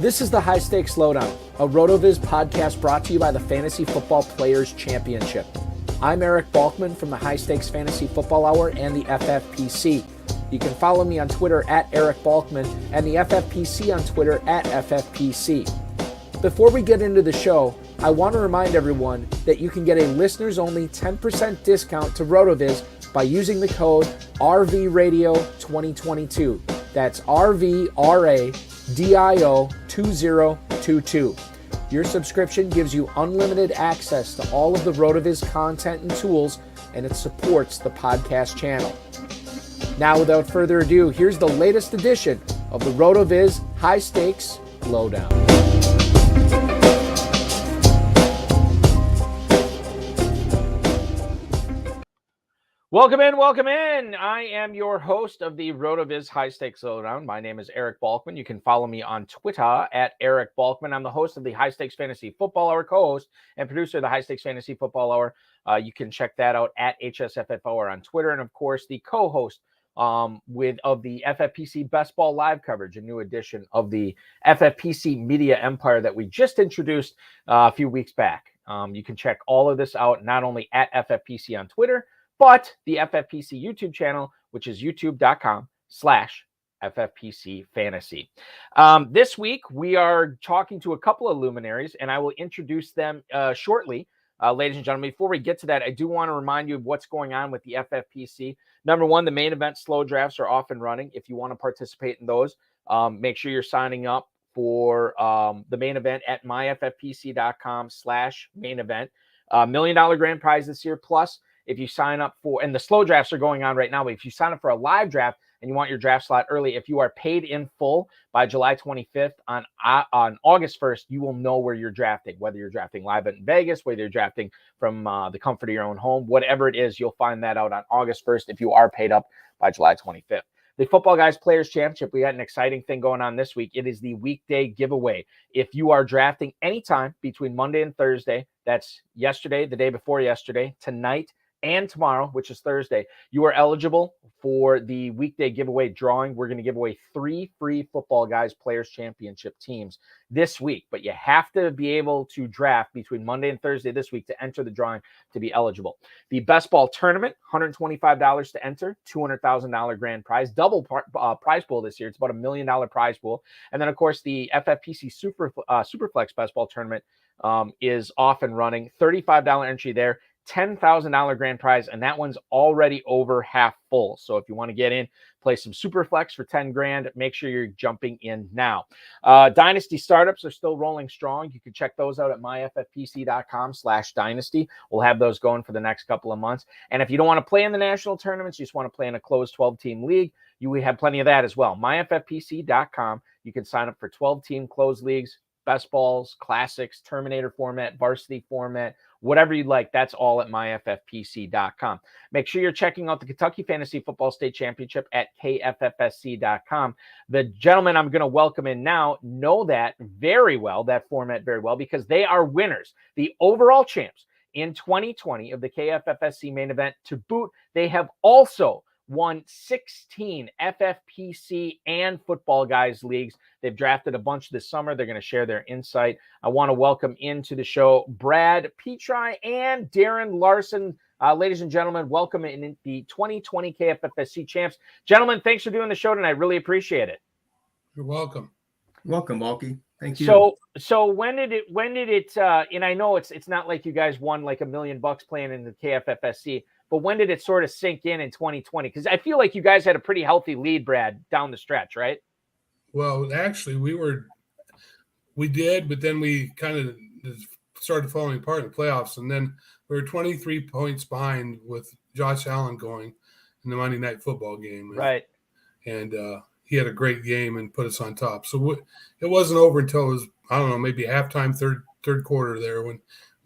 This is the High-Stakes Lowdown, a RotoViz podcast brought to you by the Fantasy Football Players Championship. I'm Eric Balkman from the High-Stakes Fantasy Football Hour and the FFPC. You can follow me on Twitter at Eric Balkman and the FFPC on Twitter at FFPC. Before we get into the show, I want to remind everyone that you can get a listeners-only 10% discount to RotoViz by using the code RVRadio2022. That's RVRADIO2022. Your subscription gives you unlimited access to all of the RotoViz content and tools, and it supports the podcast channel. Now, without further ado, here's the latest edition of the RotoViz High-Stakes Lowdown. Welcome in. I am your host of the RotoViz High-Stakes Lowdown. My name is Eric Balkman. You can follow me on Twitter at Eric Balkman. I'm the host of the High-Stakes Fantasy Football Hour, co-host and producer of the High-Stakes Fantasy Football Hour. You can check that out at HSFFOR on Twitter. And, of course, the co-host of the FFPC Best Ball Live coverage, a new edition of the FFPC Media Empire that we just introduced a few weeks back. You can check all of this out not only at FFPC on Twitter, but the FFPC YouTube channel, which is youtube.com/FFPC Fantasy. This week, we are talking to a couple of luminaries, and I will introduce them shortly. Ladies and gentlemen, before we get to that, I do want to remind you of what's going on with the FFPC. Number one, the main event slow drafts are off and running. If you want to participate in those, make sure you're signing up for the main event at myffpc.com/main event. $1 million grand prize this year. Plus, if you sign up for, and the slow drafts are going on right now, but if you sign up for a live draft and you want your draft slot early, if you are paid in full by July 25th on August 1st, you will know where you're drafting, whether you're drafting live in Vegas, whether you're drafting from the comfort of your own home, whatever it is, you'll find that out on August 1st if you are paid up by July 25th. The Footballguys Players Championship, we got an exciting thing going on this week. It is the weekday giveaway. If you are drafting anytime between Monday and Thursday, that's yesterday, the day before yesterday, tonight, and tomorrow, which is Thursday, you are eligible for the weekday giveaway drawing. We're going to give away 3 free Footballguys Players Championship teams this week, but you have to be able to draft between Monday and Thursday this week to enter the drawing to be eligible. The Best Ball Tournament, $125 to enter, $200,000 grand prize, double prize pool this year. It's about $1 million prize pool. And then, of course, the FFPC Superflex Best Ball Tournament is off and running, $35 entry there. $10,000 grand prize, and that one's already over half full. So if you want to get in, play some Superflex for 10 grand, make sure you're jumping in now. Dynasty startups are still rolling strong. You can check those out at myffpc.com/dynasty. We'll have those going for the next couple of months. And if you don't want to play in the national tournaments, you just want to play in a closed 12-team league, we have plenty of that as well. myffpc.com. You can sign up for 12-team closed leagues, best balls, classics, Terminator format, varsity format, whatever you'd like. That's all at myffpc.com. Make sure you're checking out the Kentucky Fantasy Football State Championship at KFFSC.com. The gentlemen I'm going to welcome in now know that very well, that format very well, because they are winners, the overall champs in 2020 of the KFFSC main event. To boot, they have also won 16 FFPC and Footballguys leagues. They've drafted a bunch this summer. They're going to share their insight. I want to welcome into the show Brad, Petri, and Darren Larson. Ladies and gentlemen, welcome in the 2020 KFFSC champs. Gentlemen, thanks for doing the show tonight. Really appreciate it. You're welcome. Welcome, Balky. Thank you. So when did it, and I know it's not like you guys won like $1 million playing in the KFFSC, but when did it sort of sink in 2020? Because I feel like you guys had a pretty healthy lead, Brad, down the stretch, right? Well, actually, we did, but then we kind of started falling apart in the playoffs. And then we were 23 points behind with Josh Allen going in the Monday Night Football game. Right. And he had a great game and put us on top. So it wasn't over until it was, I don't know, maybe halftime, third quarter there when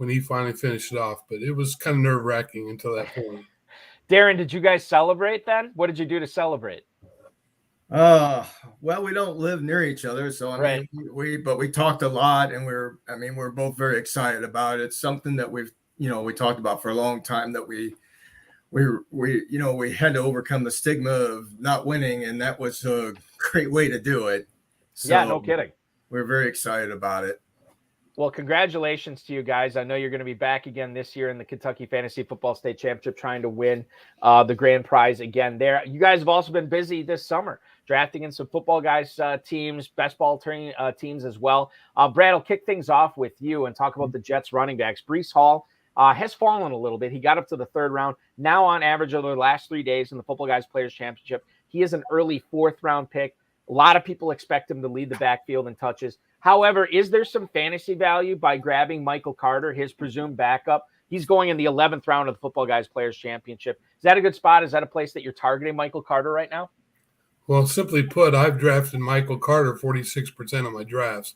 he finally finished it off. But it was kind of nerve-wracking until that point. Darren, did you guys celebrate then? What did you do to celebrate? Well, we don't live near each other, so I mean, right. we talked a lot, and we're both very excited about it. It's something that we talked about for a long time, that we had to overcome the stigma of not winning, and that was a great way to do it. So, yeah, no kidding. we're very excited about it. Well, congratulations to you guys. I know you're going to be back again this year in the Kentucky Fantasy Football State Championship, trying to win the grand prize again there. You guys have also been busy this summer, drafting in some Footballguys teams, best ball teams as well. Brad, I'll kick things off with you and talk about the Jets running backs. Breece Hall has fallen a little bit. He got up to the third round. Now, on average, over the last 3 days in the Footballguys Players Championship, he is an early fourth-round pick. A lot of people expect him to lead the backfield in touches. However, is there some fantasy value by grabbing Michael Carter, his presumed backup? He's going in the 11th round of the Footballguys Players Championship. Is that a good spot? Is that a place that you're targeting Michael Carter right now? Well, simply put, I've drafted Michael Carter 46% of my drafts.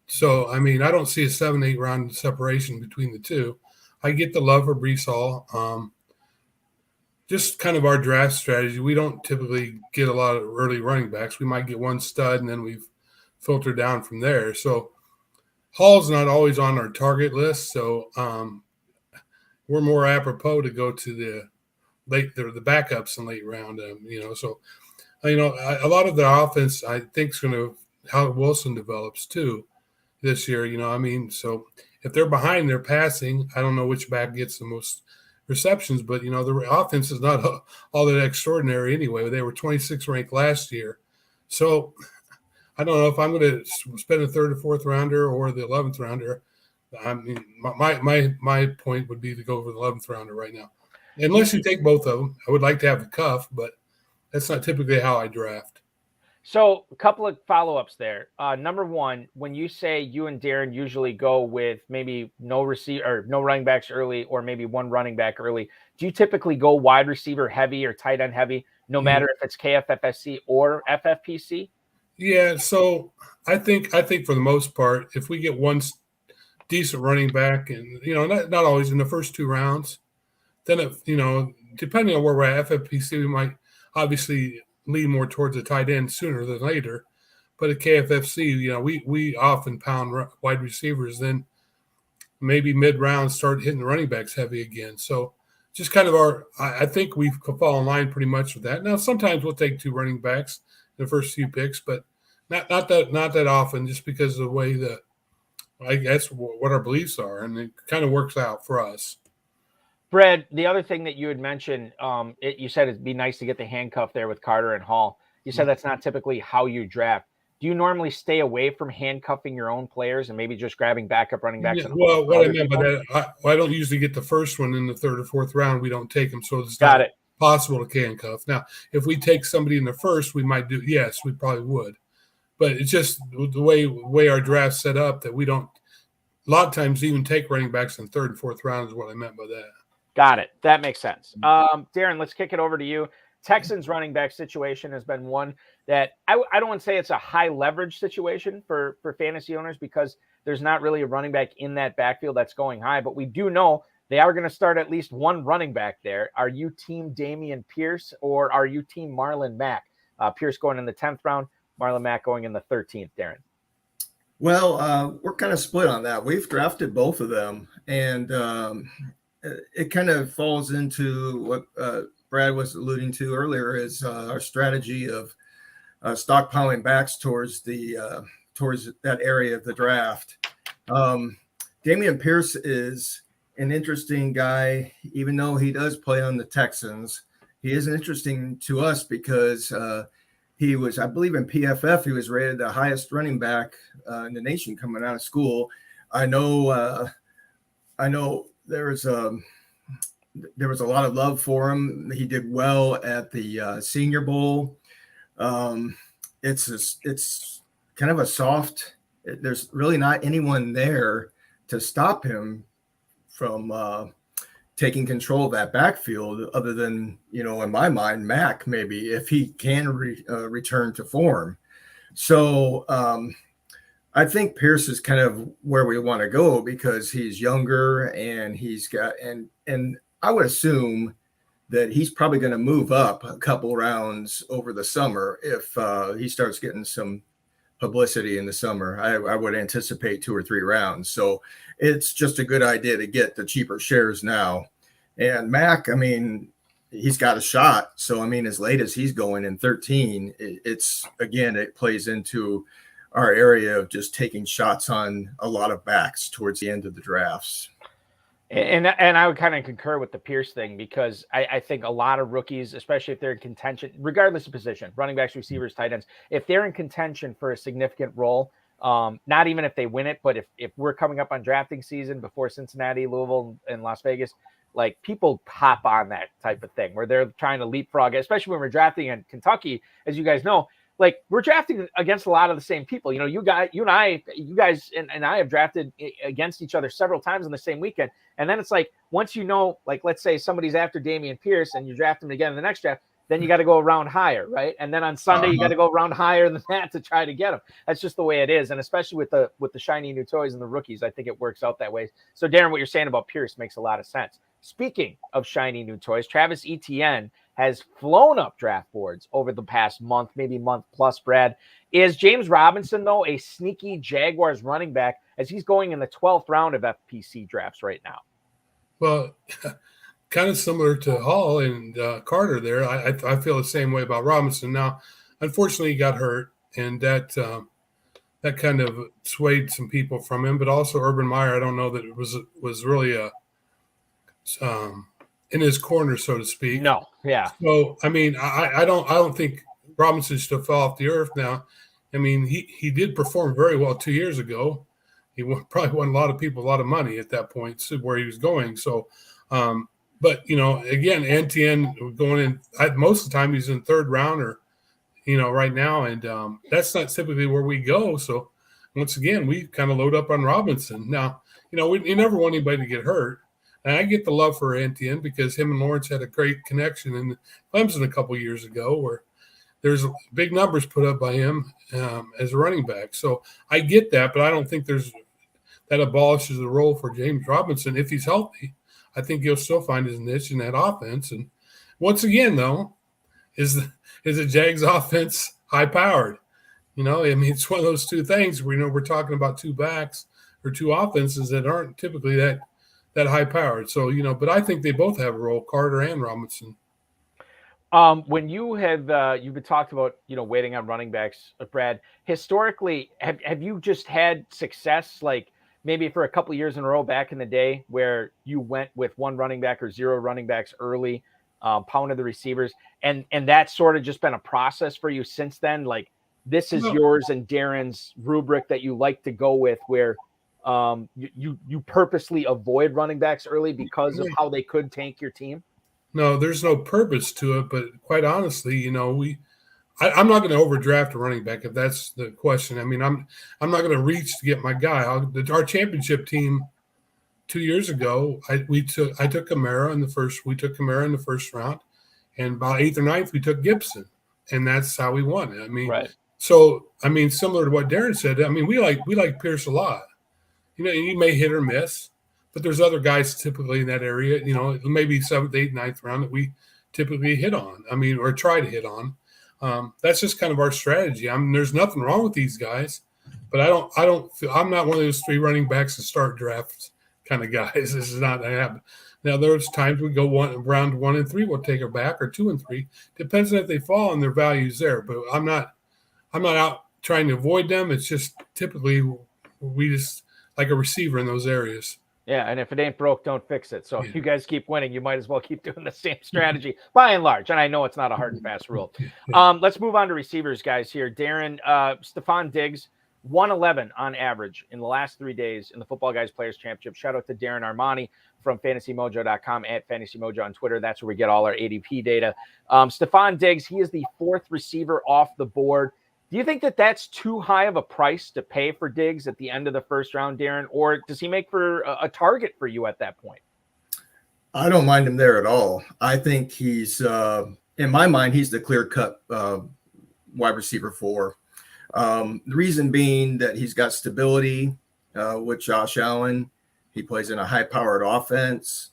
So, I mean, I don't see a 7-8 round separation between the two. I get the love for Breece Hall. Just kind of our draft strategy. We don't typically get a lot of early running backs. We might get one stud, and then we've filtered down from there. So Hall's not always on our target list. So we're more apropos to go to the backups in late round. So a lot of the offense I think is going to how Wilson develops too this year. So if they're behind, they're passing. I don't know which back gets the most receptions, but the offense is not all that extraordinary anyway. They were 26th ranked last year. So I don't know if I'm going to spend a third or fourth rounder or the 11th rounder. I mean, my point would be to go for the 11th rounder right now, unless you take both of them. I would like to have the cuff, but that's not typically how I draft. So a couple of follow-ups there. Number one, when you say you and Darren usually go with maybe no running backs early, or maybe one running back early, do you typically go wide receiver heavy or tight end heavy, no matter if it's KFFSC or FFPC? Yeah, so I think for the most part, if we get one decent running back, and not always in the first 2 rounds, then depending on where we're at FFPC, we might obviously lean more towards the tight end sooner than later. But at KFFC, we often pound wide receivers, then maybe mid-round start hitting the running backs heavy again. So just kind of I think we fall in line pretty much with that. Now, sometimes we'll take 2 running backs the first few picks, but not that often, just because of the way I guess what our beliefs are, and it kind of works out for us. Brad, the other thing that you had mentioned, you said it'd be nice to get the handcuff there with Carter and Hall. You said that's not typically how you draft. Do you normally stay away from handcuffing your own players and maybe just grabbing backup running backs? Yeah, well, what I meant by that, I don't usually get the first one in the 3rd or 4th round. We don't take them, so it's not possible to handcuff. Now, if we take somebody in the first, we might do. Yes, we probably would, but it's just the way our draft's set up that we don't. A lot of times, even take running backs in 3rd and 4th round is what I meant by that. Got it. That makes sense. Darren, let's kick it over to you. Texans running back situation has been one that I don't want to say it's a high leverage situation for fantasy owners, because there's not really a running back in that backfield that's going high, but we do know they are going to start at least one running back there. Are you team Dameon Pierce, or are you team Marlon Mack? Pierce going in the 10th round, Marlon Mack going in the 13th, Darren. Well, we're kind of split on that. We've drafted both of them, and it kind of falls into what Brad was alluding to earlier, is our strategy of stockpiling backs towards that area of the draft. Dameon Pierce is an interesting guy, even though he does play on the Texans. He is interesting to us because he was, I believe, in PFF, he was rated the highest running back in the nation coming out of school. I know there was a lot of love for him. He did well at the Senior Bowl. It's kind of a soft. There's really not anyone there to stop him from taking control of that backfield, other than, in my mind, Mack, maybe, if he can return to form. So I think Pierce is kind of where we want to go, because he's younger and he's got, and I would assume that he's probably going to move up a couple rounds over the summer if he starts getting some publicity in the summer. I would anticipate 2 or 3 rounds. So it's just a good idea to get the cheaper shares now. And Mack, I mean, he's got a shot. So, I mean, as late as he's going in 13, it plays into our area of just taking shots on a lot of backs towards the end of the drafts. And I would kind of concur with the Pierce thing, because I think a lot of rookies, especially if they're in contention, regardless of position, running backs, receivers, tight ends, if they're in contention for a significant role, not even if they win it, but if we're coming up on drafting season before Cincinnati, Louisville, and Las Vegas, like people hop on that type of thing where they're trying to leapfrog, especially when we're drafting in Kentucky, as you guys know. Like, we're drafting against a lot of the same people. You know, you guys and I have drafted against each other several times in the same weekend. And then it's like, once you know, like, let's say somebody's after Dameon Pierce and you draft him again in the next draft, then you got to go a round higher, right? And then on Sunday, you got to go a round higher than that to try to get him. That's just the way it is. And especially with the shiny new toys and the rookies, I think it works out that way. So, Darren, what you're saying about Pierce makes a lot of sense. Speaking of shiny new toys, Travis Etienne has flown up draft boards over the past month, maybe month plus, Brad. Is James Robinson, though, a sneaky Jaguars running back, as he's going in the 12th round of FPC drafts right now? Well, kind of similar to Hall and Carter there. I feel the same way about Robinson. Now, unfortunately, he got hurt, and that kind of swayed some people from him. But also Urban Meyer, I don't know that it was really in his corner, so to speak. No, yeah. So I mean, I don't think Robinson should fall off the earth now. I mean, he did perform very well 2 years ago. He probably won a lot of people a lot of money at that point, where he was going. So, but you know, again, Etienne going in most of the time he's in third round or, you know, right now, and that's not typically where we go. So once again, we kind of load up on Robinson. Now, you know, you never want anybody to get hurt. And I get the love for Etienne because him and Lawrence had a great connection in Clemson a couple years ago, where there's big numbers put up by him as a running back. So I get that, but I don't think that abolishes the role for James Robinson. If he's healthy, I think he'll still find his niche in that offense. And once again, though, is the Jags offense high-powered? You know, I mean, it's one of those two things where, you know, we're talking about two backs or two offenses that aren't typically that high-powered. So, you know, but I think they both have a role, Carter and Robinson. When you have you've been talked about, you know, waiting on running backs, Brad, historically, have you just had success, like maybe for a couple of years in a row back in the day, where you went with one running back or zero running backs early, pounded the receivers, and that's sort of just been a process for you since then? Like, this is yours and Darren's rubric that you like to go with, where you purposely avoid running backs early because of how they could tank your team? No, there's no purpose to it, but quite honestly, you know, I'm not going to overdraft a running back, if that's the question. I mean, I'm not going to reach to get my guy. Our championship team 2 years ago, I took Kamara in the first. We took Kamara in the first round, and about 8th or 9th, we took Gibson, and that's how we won. I mean, right. So I mean, similar to what Darren said, I mean, we like Pierce a lot. You know, you may hit or miss, but there's other guys typically in that area, you know, maybe 7th, 8th, 9th round that we typically hit on. I mean, or try to hit on. That's just kind of our strategy. I mean, there's nothing wrong with these guys, but I'm not one of those three running backs to start drafts kind of guys. This is not happening. Now, there's times we go round 1 and 3, we'll take her back, or 2 and 3. Depends on if they fall and their values there. But I'm not out trying to avoid them. It's just typically we just like a receiver in those areas. Yeah, and if it ain't broke, don't fix it. So if you guys keep winning, you might as well keep doing the same strategy by and large. And I know it's not a hard and fast rule. Let's move on to receivers, guys, here. Darren, Stephon Diggs, 111 on average in the last 3 days in the Footballguys Players Championship. Shout out to Darren Armani from FantasyMojo.com, at FantasyMojo on Twitter. That's where we get all our ADP data. Stephon Diggs, he is the 4th receiver off the board. Do you think that that's too high of a price to pay for Diggs at the end of the first round, Darren? Or does he make for a target for you at that point? I don't mind him there at all. I think he's, in my mind, he's the clear-cut wide receiver 4. The reason being that he's got stability with Josh Allen. He plays in a high-powered offense.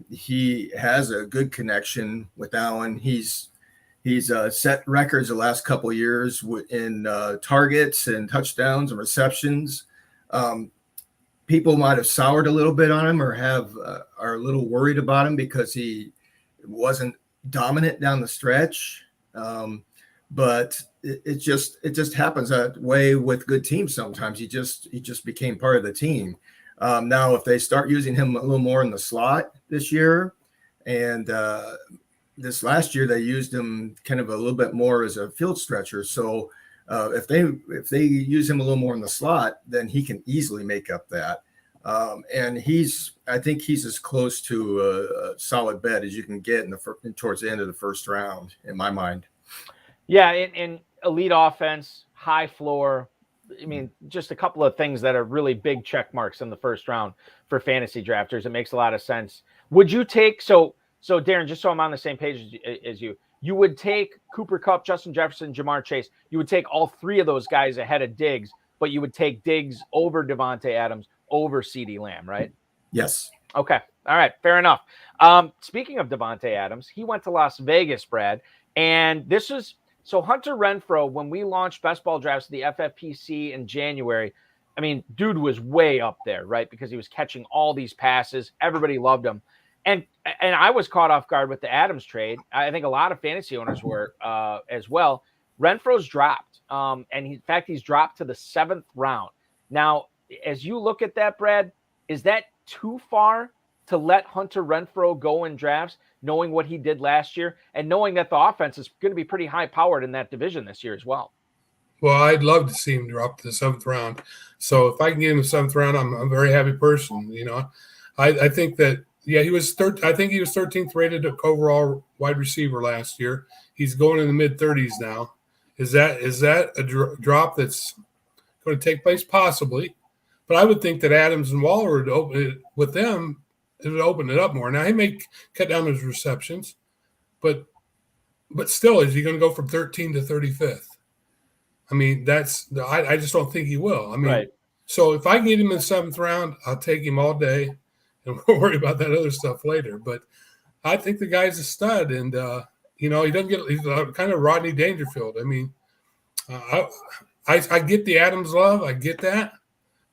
He has a good connection with Allen. He's set records the last couple of years in targets and touchdowns and receptions. People might have soured a little bit on him or are a little worried about him because he wasn't dominant down the stretch. but it just happens that way with good teams. Sometimes he just became part of the team. Now, if they start using him a little more in the slot this year, and this last year they used him kind of a little bit more as a field stretcher. So if they use him a little more in the slot, then he can easily make up that. And I think he's as close to a solid bet as you can get towards the end of the first round, in my mind. Yeah, in elite offense, high floor. I mean, just a couple of things that are really big check marks in the first round for fantasy drafters. It makes a lot of sense. Would you take so Darren? Just so I'm on the same page as you, you would take Cooper Kupp, Justin Jefferson, Jamar Chase. You would take all three of those guys ahead of Diggs, but you would take Diggs over Devontae Adams over CeeDee Lamb, right? Yes. Okay. All right. Fair enough. Speaking of Devontae Adams, he went to Las Vegas, Brad, and this was. So Hunter Renfrow, when we launched Best Ball Drafts, the FFPC in January, I mean, dude was way up there, right? Because he was catching all these passes. Everybody loved him. And I was caught off guard with the Adams trade. I think a lot of fantasy owners were as well. Renfro's dropped. And in fact, he's dropped to the 7th round. Now, as you look at that, Brad, is that too far to let Hunter Renfrow go in drafts, knowing what he did last year and knowing that the offense is going to be pretty high-powered in that division this year as well? Well, I'd love to see him drop to the 7th round. So if I can get him the 7th round, I'm a very happy person. You know, I think that, yeah, he was I think he was 13th rated overall wide receiver last year. He's going in the mid-30s now. Is that a drop that's going to take place? Possibly. But I would think that Adams and Waller would open it with them. It would open it up more. Now, he may cut down his receptions, but still, is he going to go from 13 to 35th? I mean, I just don't think he will. I mean, right. So if I can get him in the 7th round, I'll take him all day, and we'll worry about that other stuff later. But I think the guy's a stud, and you know, he's kind of Rodney Dangerfield. I mean, I get the Adams love, I get that,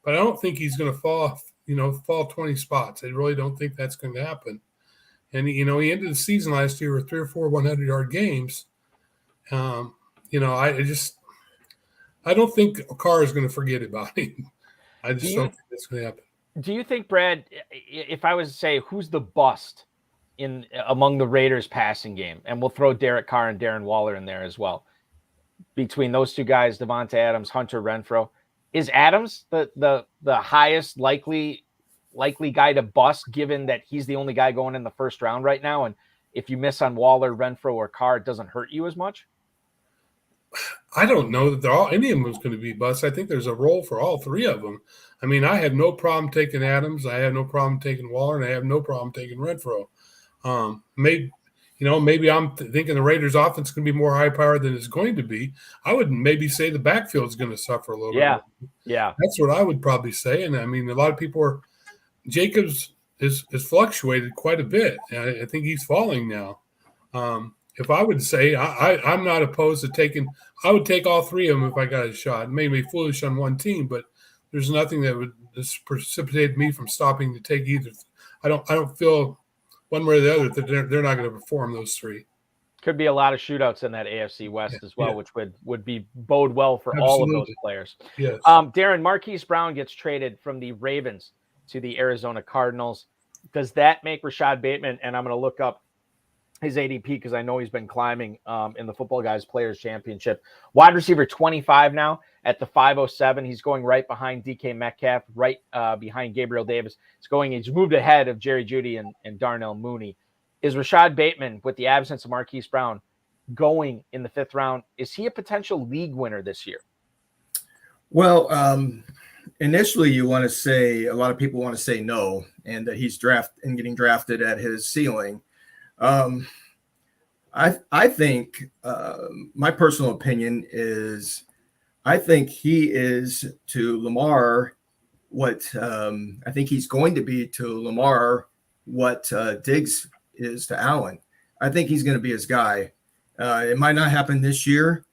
but I don't think he's going to fall 20 spots. I really don't think that's going to happen. And, you know, he ended the season last year with 3 or 4 100-yard games. You know, I don't think Carr is going to forget about him. I just don't think that's going to happen. Do you think, Brad, if I was to say who's the bust among the Raiders passing game, and we'll throw Derek Carr and Darren Waller in there as well, between those two guys, Devontae Adams, Hunter Renfrow, is Adams the highest likely guy to bust, given that he's the only guy going in the first round right now? And if you miss on Waller, Renfrow, or Carr, it doesn't hurt you as much? I don't know that any of them is going to be bust. I think there's a role for all three of them. I mean, I have no problem taking Adams. I have no problem taking Waller, and I have no problem taking Renfrow. Maybe I'm thinking the Raiders' offense is going to be more high-powered than it's going to be. I would maybe say the backfield is going to suffer a little bit. Yeah. That's what I would probably say. And, I mean, a lot of people Jacobs has fluctuated quite a bit. I think he's falling now. If I would say, I'm not opposed to taking – I would take all three of them if I got a shot. It may be foolish on one team, but there's nothing that would precipitate me from stopping to take either. I don't feel – one way or the other, that they're not going to perform those three. Could be a lot of shootouts in that AFC West as well, which would bode well for all of those players. Yes. Darren, Marquise Brown gets traded from the Ravens to the Arizona Cardinals. Does that make Rashad Bateman, and I'm going to look up his ADP because I know he's been climbing in the Footballguys Players Championship. Wide receiver 25 now at the 507. He's going right behind DK Metcalf, right behind Gabriel Davis. He's moved ahead of Jerry Jeudy and Darnell Mooney. Is Rashad Bateman, with the absence of Marquise Brown, going in the 5th round? Is he a potential league winner this year? Well, initially a lot of people want to say no, and that he's getting drafted at his ceiling. I think my personal opinion is I think he is to Lamar what I think he's going to be to Lamar what Diggs is to Allen. I think he's going to be his guy. It might not happen this year.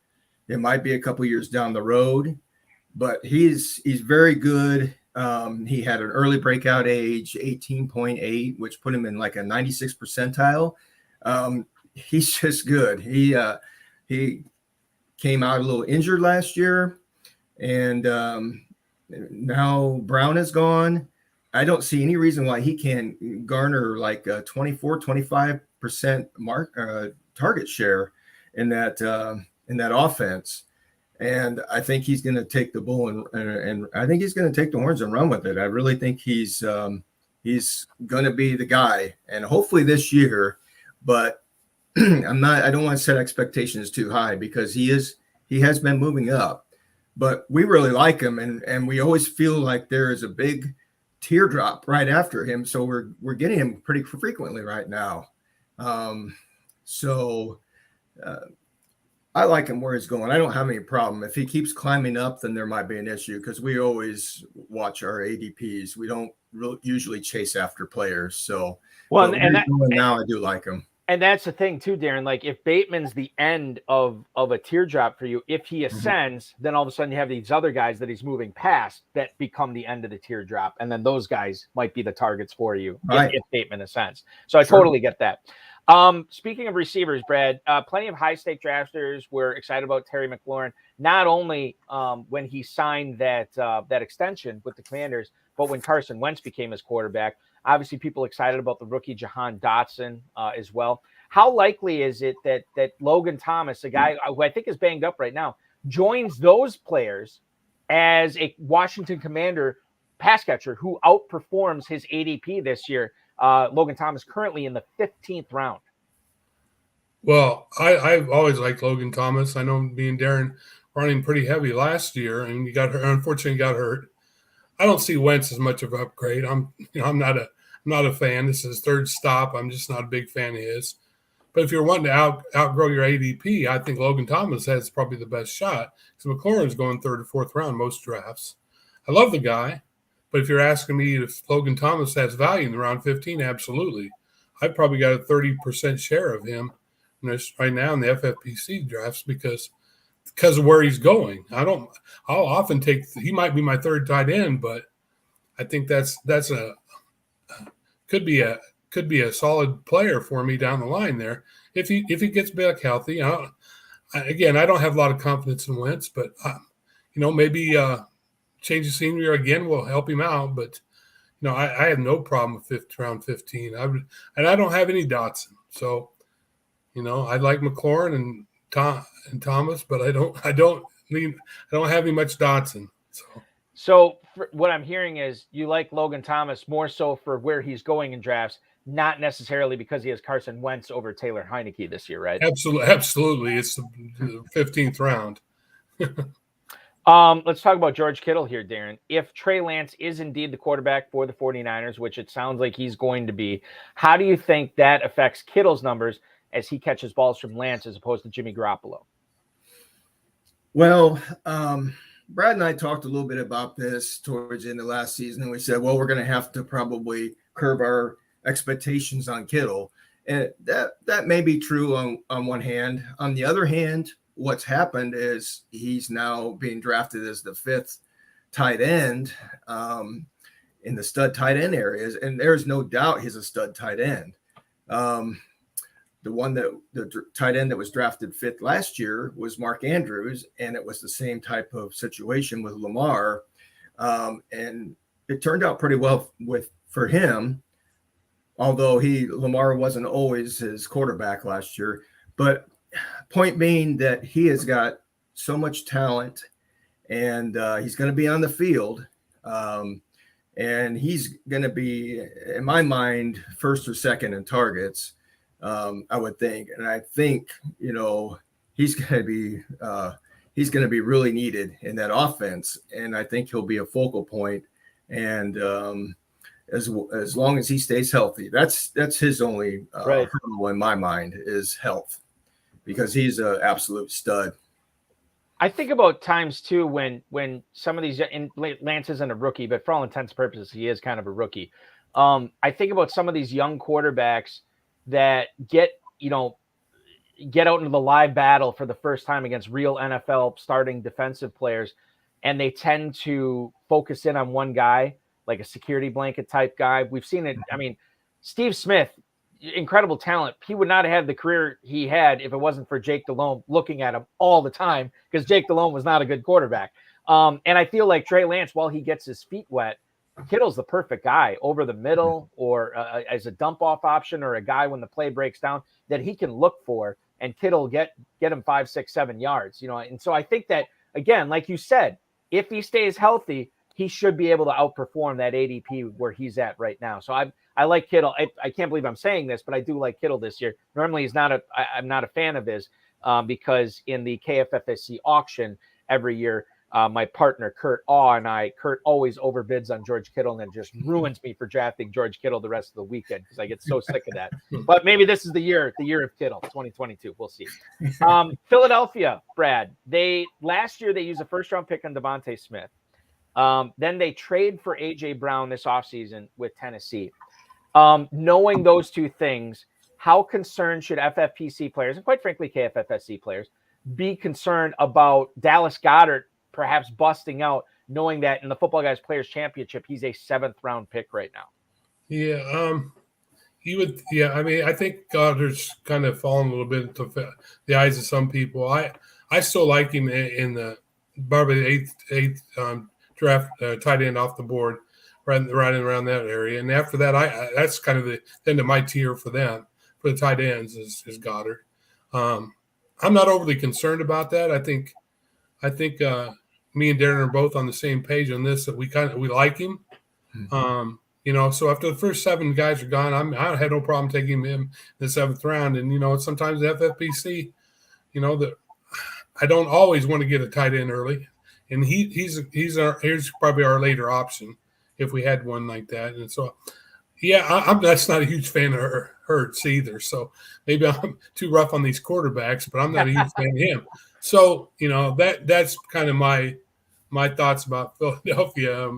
It might be a couple years down the road, but he's very good. He had an early breakout age, 18.8, which put him in like a 96 percentile. He's just good. He came out a little injured last year, and now Brown is gone. I don't see any reason why he can't garner like a 24-25% target share in that offense. And I think he's going to take the bull and I think he's going to take the horns and run with it. I really think he's going to be the guy, and hopefully this year. But I don't want to set expectations too high, because he has been moving up. But we really like him, and we always feel like there is a big teardrop right after him. So we're getting him pretty frequently right now. I like him where he's going. I don't have any problem. If he keeps climbing up, then there might be an issue, because we always watch our ADPs. We don't usually chase after players. So, now I do like him. And that's the thing too, Darren. Like, if Bateman's the end of a teardrop for you, if he ascends, then all of a sudden you have these other guys that he's moving past that become the end of the teardrop, and then those guys might be the targets for you if Bateman ascends. So I totally get that. Speaking of receivers, Brad, plenty of high-stake drafters were excited about Terry McLaurin, not only when he signed that extension with the Commanders, but when Carson Wentz became his quarterback. Obviously, people excited about the rookie Jahan Dotson as well. How likely is it that Logan Thomas, a guy who I think is banged up right now, joins those players as a Washington Commander pass catcher who outperforms his ADP this year? Logan Thomas currently in the 15th round. Well, I've always liked Logan Thomas. I know me and Darren running pretty heavy last year, and he unfortunately got hurt. I don't see Wentz as much of an upgrade. I'm not a fan. This is his third stop. I'm just not a big fan of his. But if you're wanting to outgrow your ADP, I think Logan Thomas has probably the best shot, because McLaurin's going third or fourth round most drafts. I love the guy, but if you're asking me if Logan Thomas has value in the round 15, absolutely. I've probably got a 30% share of him right now in the FFPC drafts because of where he's going. I'll often he might be my third tight end, but I think that's could be a solid player for me down the line there if he gets back healthy. I don't have a lot of confidence in Wentz, but maybe change of scenery again will help him out. But I have no problem with round 15. I don't have any Dotson, so I like McLaurin and Thomas, but I don't have any much Dotson. So what I'm hearing is you like Logan Thomas more so for where he's going in drafts, not necessarily because he has Carson Wentz over Taylor Heineke this year, right? Absolutely. It's the 15th round. Let's talk about George Kittle here, Darren. If Trey Lance is indeed the quarterback for the 49ers, which it sounds like he's going to be, how do you think that affects Kittle's numbers as he catches balls from Lance as opposed to Jimmy Garoppolo? Well, Brad and I talked a little bit about this towards the end of last season, and we said, well, we're going to have to probably curb our expectations on Kittle. And that may be true on one hand. On the other hand, what's happened is he's now being drafted as the 5th tight end in the stud tight end areas, and there's no doubt he's a stud tight end. The tight end that was drafted 5th last year was Mark Andrews, and it was the same type of situation with Lamar. And it turned out pretty well for him, although Lamar wasn't always his quarterback last year. But point being that he has got so much talent, and he's going to be on the field, and he's going to be, in my mind, first or second in targets. I would think, and I think he's going to be really needed in that offense, and I think he'll be a focal point. And as long as he stays healthy, that's his only hurdle in my mind is health, because he's an absolute stud. I think about times too when some of these, and Lance isn't a rookie, but for all intents and purposes, he is kind of a rookie. I think about some of these young quarterbacks that get out into the live battle for the first time against real NFL starting defensive players, and they tend to focus in on one guy, like a security blanket type guy. We've seen it. I mean, Steve Smith incredible talent. He would not have had the career he had if it wasn't for Jake Delhomme looking at him all the time, because Jake Delhomme was not a good quarterback. And I feel like Trey Lance, while he gets his feet wet, Kittle's the perfect guy over the middle, or as a dump off option, or a guy when the play breaks down that he can look for, and Kittle get him 5, 6, 7 yards, And so I think that, again, like you said, if he stays healthy, he should be able to outperform that ADP where he's at right now. So I like Kittle. I can't believe I'm saying this, but I do like Kittle this year. Normally I'm not a fan of his because in the KFFSC auction every year, my partner Kurt always overbids on George Kittle, and it just ruins me for drafting George Kittle the rest of the weekend because I get so sick of that. But maybe this is the year of Kittle, 2022. We'll see. Philadelphia, Brad. Last year they used a first-round pick on Devontae Smith. Then they trade for A.J. Brown this offseason with Tennessee. Knowing those two things, how concerned should FFPC players, and quite frankly KFFSC players, be concerned about Dallas Goedert perhaps busting out, knowing that in the Footballguys Players Championship, he's a 7th-round pick right now? Yeah, he would. Yeah, I mean, I think Goddard's kind of fallen a little bit into the eyes of some people. I still like him in the probably eighth draft tight end off the board, right around that area. And after that, that's kind of the end of my tier for them, for the tight ends is Goddard. I'm not overly concerned about that. I think me and Darren are both on the same page on this, that we like him. Mm-hmm. So after the first 7 guys are gone, I had no problem taking him in the 7th round. And, sometimes the FFPC, I don't always want to get a tight end early. And he's probably our later option if we had one like that. And so, yeah, that's not a huge fan of Hurts either. So maybe I'm too rough on these quarterbacks, but I'm not a huge fan of him. So, that's kind of my thoughts about Philadelphia.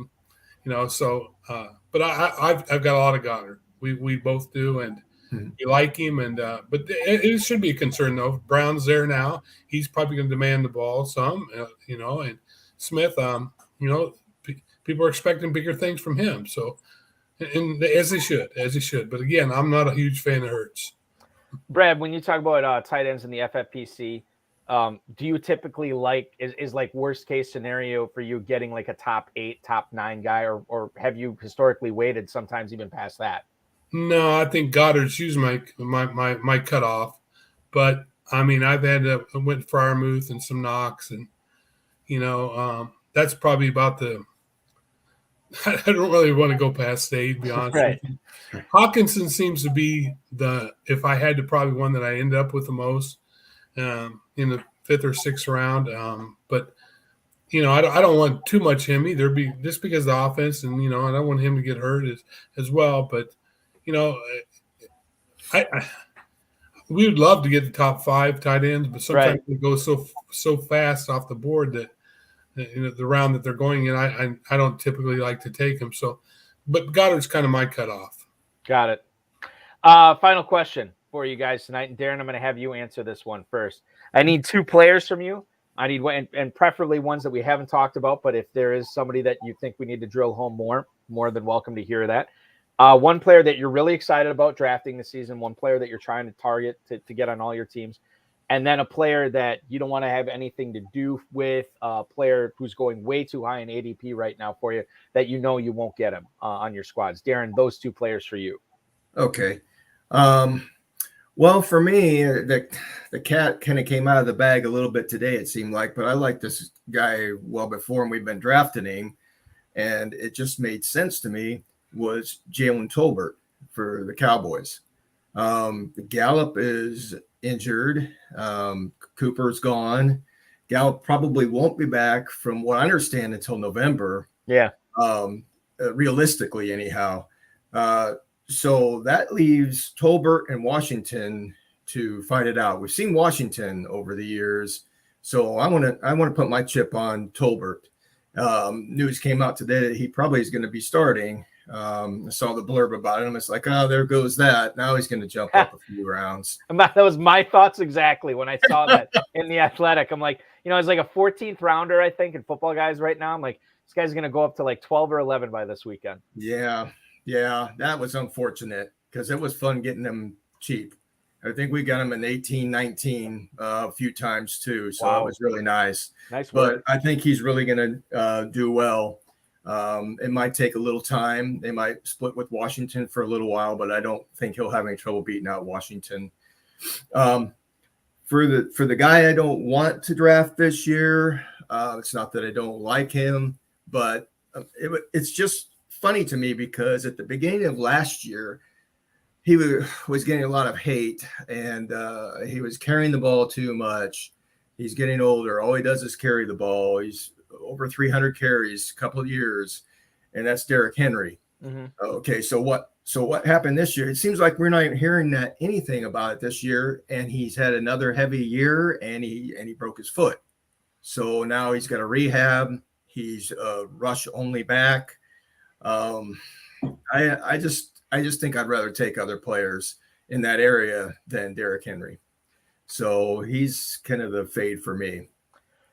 But I've got a lot of Goddard. We both do, and we like him. And but it should be a concern though. Brown's there now. He's probably going to demand the ball some, and Smith, people are expecting bigger things from him. So, and as they should. But again, I'm not a huge fan of Hurts. Brad, when you talk about tight ends in the FFPC, do you typically is like worst case scenario for you getting like a top 8, top 9 guy, or have you historically waited sometimes even past that? No, I think Goddard's usually my cutoff. But I mean, I went Freiermuth and some Knox, and that's probably about I don't really want to go past 8, to be honest. Right. Hawkinson seems to be if I had to, probably one that I end up with the most in the 5th or 6th round. But I don't want too much him either, just because of the offense, and I don't want him to get hurt as well. But we would love to get the top 5 tight ends, but sometimes it goes so fast off the board that the round that they're going in, I don't typically like to take them. So, but Goddard's kind of my cutoff. Got it. Final question for you guys tonight, and Darren, I'm going to have you answer this one first. I need 2 players from you. I need one, and preferably ones that we haven't talked about. But if there is somebody that you think we need to drill home more than welcome to hear that. One player that you're really excited about drafting this season, one player that you're trying to target to get on all your teams, and then a player that you don't want to have anything to do with, a player who's going way too high in ADP right now for you, that you won't get him on your squads. Darren, those 2 players for you. Okay. Well, for me, the cat kind of came out of the bag a little bit today, it seemed like, but I like this guy well before, and we've been drafting him, and it just made sense to me, was Jalen Tolbert for the Cowboys. Gallup is injured. Cooper's gone. Gallup probably won't be back, from what I understand, until November. Yeah. Realistically, anyhow. So that leaves Tolbert and Washington to fight it out. We've seen Washington over the years, so I want to put my chip on Tolbert. News came out today that he probably is going to be starting. I saw the blurb about him. It's like, oh, there goes that. Now he's going to jump up a few rounds. That was my thoughts exactly when I saw that in the Athletic. I'm like, it's like a 14th rounder, I think, in Footballguys right now. I'm like, this guy's going to go up to like 12 or 11 by this weekend. Yeah, that was unfortunate. because it was fun getting them cheap. I think we got him in 18, 19 a few times too. So It was really nice. Nice work. But I think he's really going to do well. It might take a little time. They might split with Washington for a little while, but I don't think he'll have any trouble beating out Washington. For the guy I don't want to draft this year, it's not that I don't like him, but it's just funny to me because at the beginning of last year, he was getting a lot of hate, and he was carrying the ball too much. He's getting older. All he does is carry the ball. He's over 300 carries a couple of years, and that's Derrick Henry. Mm-hmm. Okay, so what happened this year? It seems like we're not hearing anything about it this year, and he's had another heavy year, and he broke his foot. So now he's got a rehab. He's a rush only back. I just think I'd rather take other players in that area than Derrick Henry. So he's kind of the fade for me.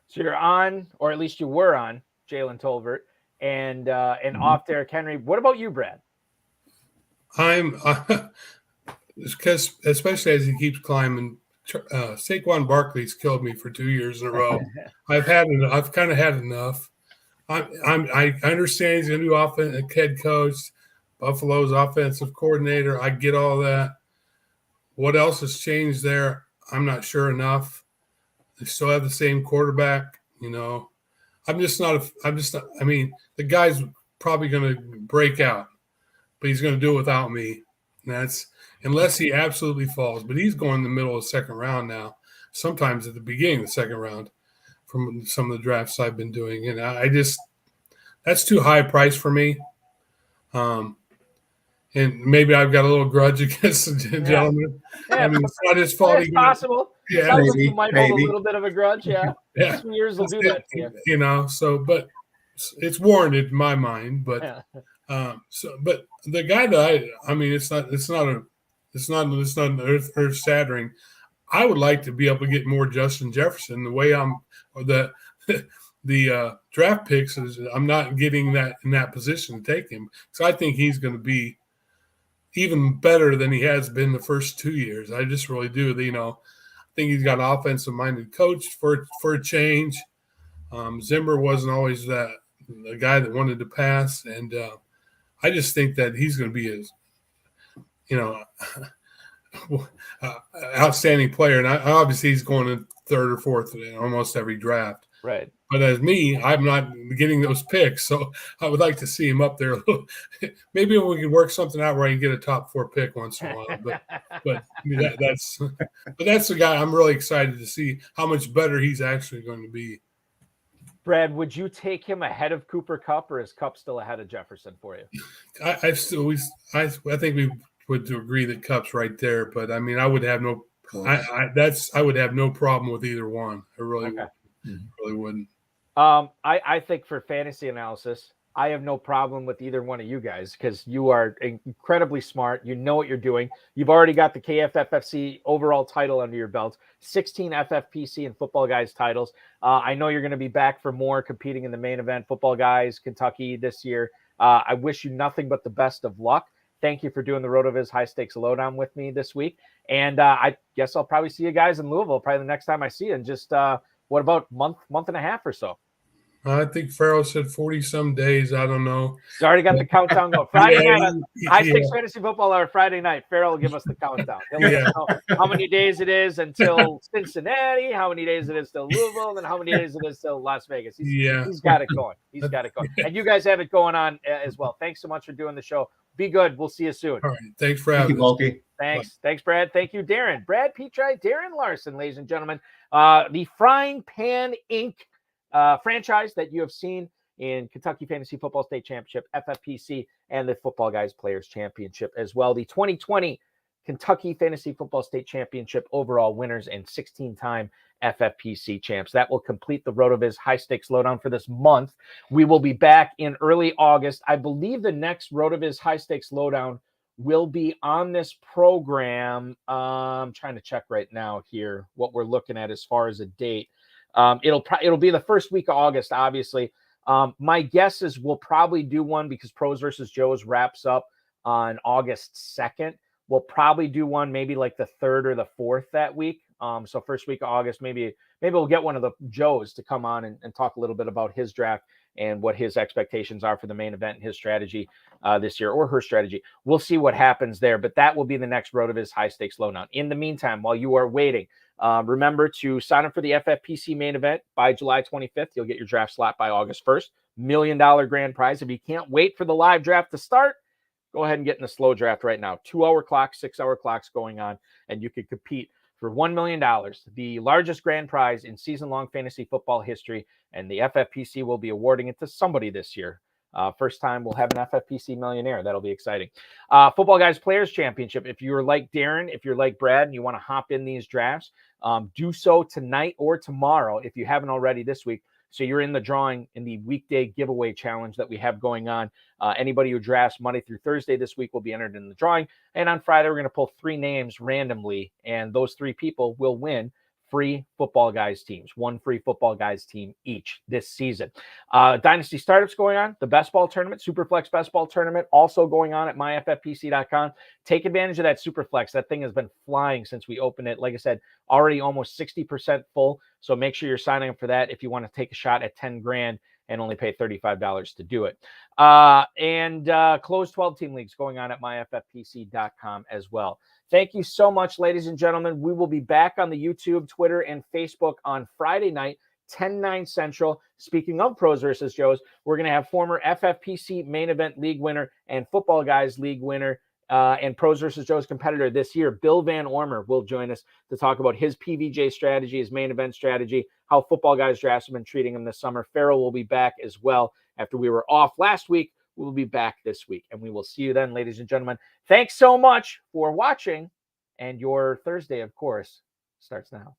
So you're on, or at least you were on, Jalen Tolbert and off Derrick Henry. What about you, Brad? I'm because especially as he keeps climbing, Saquon Barkley's killed me for 2 years in a row. I've kind of had enough. I understand he's going to be head coach, Buffalo's offensive coordinator. I get all that. What else has changed there? I'm not sure enough. They still have the same quarterback, I mean, the guy's probably going to break out, but he's going to do it without me. And that's unless he absolutely falls. But he's going in the middle of the second round now, sometimes at the beginning of the second round from some of the drafts I've been doing. And that's too high a price for me. And maybe I've got a little grudge against the gentleman. Yeah. I mean, it's not his fault. It's possible. Yeah, sounds like you might hold a little bit of a grudge. Yeah. Some years will do that to you. So, but it's warranted in my mind. But but the guy that it's not earth shattering. I would like to be able to get more Justin Jefferson. The way the draft picks is I'm not getting that in that position to take him. So I think he's going to be even better than he has been the first 2 years. I just really do. I think he's got an offensive-minded coach for a change. Zimmer wasn't always the guy that wanted to pass, and I just think that he's going to be outstanding player. And obviously he's going in third or fourth in almost every draft. Right. But as me, I'm not getting those picks, so I would like to see him up there a little. Maybe we can work something out where I can get a top 4 pick once in a while. But that's the guy I'm really excited to see how much better he's actually going to be. Brad, would you take him ahead of Cooper Kupp, or is Kupp still ahead of Jefferson for you? I think we would agree that Kupp's right there, but I mean I would have no problem with either one. I really wouldn't. I think for fantasy analysis, I have no problem with either one of you guys because you are incredibly smart. You know what you're doing. You've already got the KFFSC overall title under your belt, 16 FFPC and Footballguys titles. I know you're going to be back for more competing in the main event, Footballguys Kentucky this year. I wish you nothing but the best of luck. Thank you for doing the RotoViz High-Stakes Lowdown with me this week. And I guess I'll probably see you guys in Louisville probably the next time I see you in just what about month and a half or so? I think Farrell said 40-some days. I don't know. He's already got the countdown going. Friday night, High-Stakes Fantasy Football Hour Friday night. Farrell will give us the countdown. He'll let us know how many days it is until Cincinnati, how many days it is till Louisville, and how many days it is till Las Vegas. He's got it going. He's got it going. And you guys have it going on as well. Thanks so much for doing the show. Be good. We'll see you soon. All right. Thanks for having us. Thanks. Thanks, Brad. Thank you, Darren. Brad Petri, Darren Larson, ladies and gentlemen. The Frying Pan Inc. Franchise that you have seen in Kentucky Fantasy Football State Championship, FFPC, and the Footballguys Players Championship as well. The 2020 Kentucky Fantasy Football State Championship overall winners and 16-time FFPC champs. That will complete the RotoViz High-Stakes Lowdown for this month. We will be back in early August. I believe the next RotoViz High-Stakes Lowdown will be on this program. I'm trying to check right now here what we're looking at as far as a date. It'll be the first week of August, obviously. My guess is we'll probably do one because Pros versus Joes wraps up on August 2nd. We'll probably do one maybe like the 3rd or the 4th that week. So first week of August, maybe we'll get one of the Joes to come on and talk a little bit about his draft and what his expectations are for the main event and his strategy this year, or her strategy. We'll see what happens there, but that will be the next RotoViz High-Stakes Lowdown. In the meantime, while you are waiting, remember to sign up for the FFPC main event by July 25th. You'll get your draft slot by August 1st. $1 million grand prize. If you can't wait for the live draft to start, go ahead and get in the slow draft right now. 2-hour clocks, 6-hour clocks going on, and you can compete for $1 million, the largest grand prize in season-long fantasy football history, and the FFPC will be awarding it to somebody this year. First time we'll have an FFPC millionaire. That'll be exciting. Footballguys Players Championship. If you're like Darren, if you're like Brad, and you want to hop in these drafts, do so tonight or tomorrow if you haven't already this week. So you're in the drawing in the weekday giveaway challenge that we have going on. Anybody who drafts Monday through Thursday this week will be entered in the drawing. And on Friday, we're going to pull 3 names randomly, and those 3 people will win free Footballguys teams, 1 free Footballguys team each this season. Dynasty startups going on, the best ball tournament, Superflex best ball tournament, also going on at myffpc.com. Take advantage of that Superflex. That thing has been flying since we opened it. Like I said, already almost 60% full. So make sure you're signing up for that if you want to take a shot at 10 grand and only pay $35 to do it. And closed 12-team leagues going on at myffpc.com as well. Thank you so much, ladies and gentlemen. We will be back on the YouTube, Twitter, and Facebook on Friday night, 10/9 Central. Speaking of Pros versus Joes, we're going to have former FFPC main event league winner and Footballguys league winner and Pros versus Joes competitor this year, Bill Van Ormer, will join us to talk about his PVJ strategy, his main event strategy, how Footballguys drafts have been treating him this summer. Farrell will be back as well. After we were off last week, we'll be back this week, and we will see you then, ladies and gentlemen. Thanks so much for watching, and your Thursday, of course, starts now.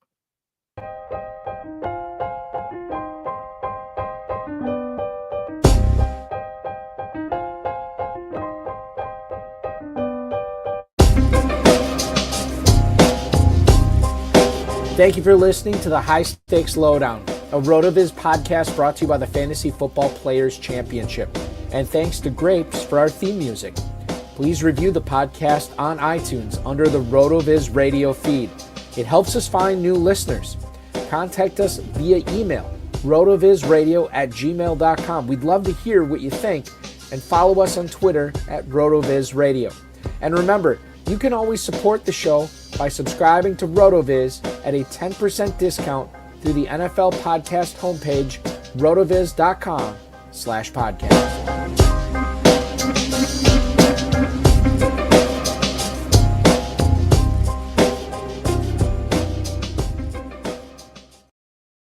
Thank you for listening to the High Stakes Lowdown, a RotoViz podcast brought to you by the Fantasy Football Players Championship. And thanks to Grapes for our theme music. Please review the podcast on iTunes under the RotoViz radio feed. It helps us find new listeners. Contact us via email, rotovizradio@gmail.com. We'd love to hear what you think, and follow us on Twitter at RotoVizRadio. And remember, you can always support the show by subscribing to RotoViz at a 10% discount through the NFL podcast homepage, rotoviz.com/podcast.